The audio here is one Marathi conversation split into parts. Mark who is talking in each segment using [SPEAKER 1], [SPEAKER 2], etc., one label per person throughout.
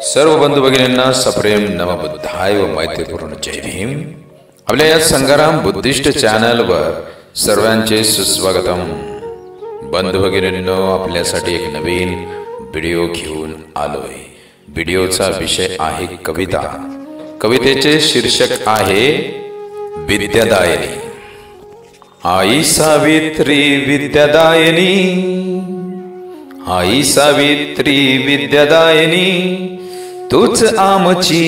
[SPEAKER 1] सर्व बंधू भगिनींना सप्रेम नमबुद्धाय व मैत्रीपूर्ण जय भीम। आपल्या या संग्राम बुद्धिस्ट चॅनलवर सर्वांचे सुस्वागतम। बंधू भगिनींनो, आपल्यासाठी एक नवीन व्हिडिओ घेऊन आलोय। व्हिडिओचा विषय आहे कविता। कवितेचे शीर्षक आहे विद्यादायिनी। आई सावित्री विद्यादायिनी, आई सावित्री विद्यादायिनी, तूच आमची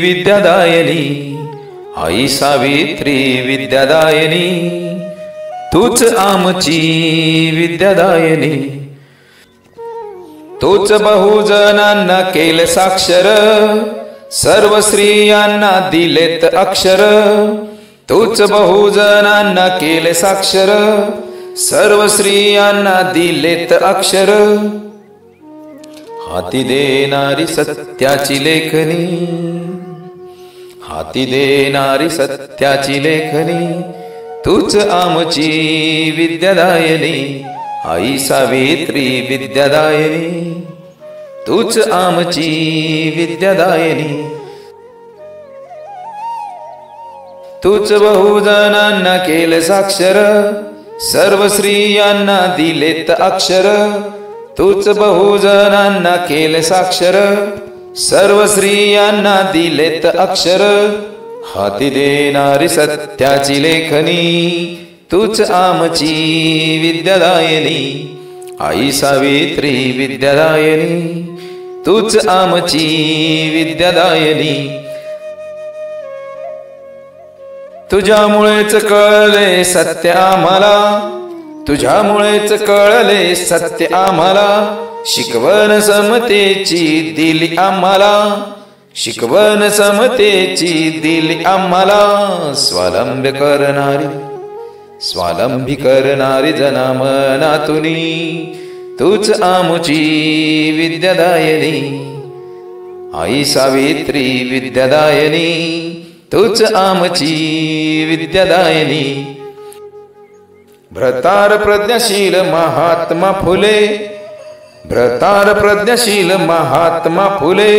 [SPEAKER 1] विद्यादायिनी। आई सावित्री विद्यादायिनी, तूच आमची विद्यादायिनी। तूच बहुजनांना केले साक्षर, सर्व स्त्रियांना दिलेत अक्षर। तूच बहुजनांना केले साक्षर, सर्व स्त्रियांना दिलेत अक्षर। हाती देणारी सत्याची लेखनी, हाती देणारी सत्याची लेखनी, तूच आमची विद्यादायिनी। आई सावित्री विद्यादायिनी, तूच आमची विद्यादायिनी। तूच बहुजनांना केले साक्षर, सर्व स्त्रियांना दिलेत अक्षर। तूच बहुजनांना केले साक्षर, सर्व स्त्रियांना दिलेत अक्षर। हाती देणारी सत्याची लेखनी, तूच आमची विद्यादायिनी। आई सावित्री विद्यादायिनी, तूच आमची विद्यादायिनी। तुझ्यामुळेच कळले सत्य आम्हाला, तुझ्यामुळेच कळले सत्य आम्हाला। शिकवण समतेची दिली आम्हाला, शिकवण समतेची दिली आम्हाला। स्वावलंबी करणारी, स्वावलंबी करणारी जनामनातुनी, तूच आमची विद्यादायिनी। आई सावित्री विद्यादायिनी, तूच आमची विद्यादायिनी। भ्रतार प्रज्ञाशील महात्मा फुले, भ्रतार प्रज्ञाशील महात्मा फुले,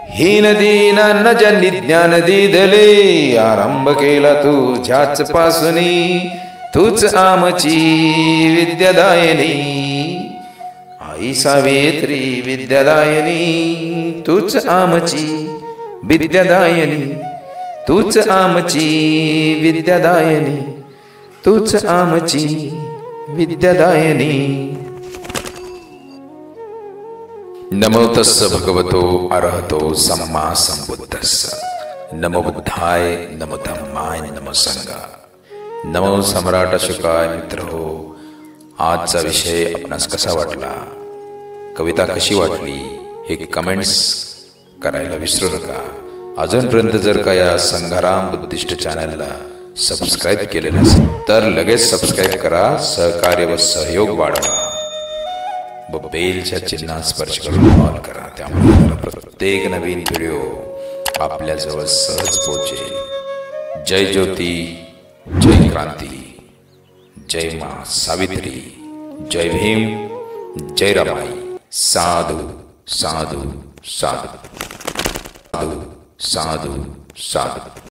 [SPEAKER 1] हीन दीनांना ज्यांनी ज्ञान दिले। आरंभ केला तुझ्याच पासूनी, तूच आमची विद्यादायिनी। आई सावित्री विद्यादायिनी, तूच आमची विद्यादायिनी। तूच आमची विद्यादायिनी, तूच आमची विद्यादायिनी। नमो तस्स भगवतो अरहतो सम्मा संबुद्धस्स। नमो बुद्धाय, नमो धम्माय, नमो संघाय। नमो सम्राट अशोकाय। मित्रहो, आजचा विषय आपणास कसा वाटला, कविता कशी वाटली हे कमेंट्स करायला विसरू नका। अजूनपर्यंत जर का या संग्राम बुद्धिस्ट चॅनलला सबस्क्राईब केले नसेल तर लगेच सबस्क्राईब करा, सहकार्य व सहयोग वाढवा व बेलच्या चिन्हास स्पर्श करून ऑल करा। त्यामुळे प्रत्येक नवीन व्हिडिओ आपल्याजवळ सहज पोहोचेल। जय ज्योती, जय क्रांती, जय मां सावित्री, जय भीम, जय रमाई। साधु साधु साधु साधु साधु साधु।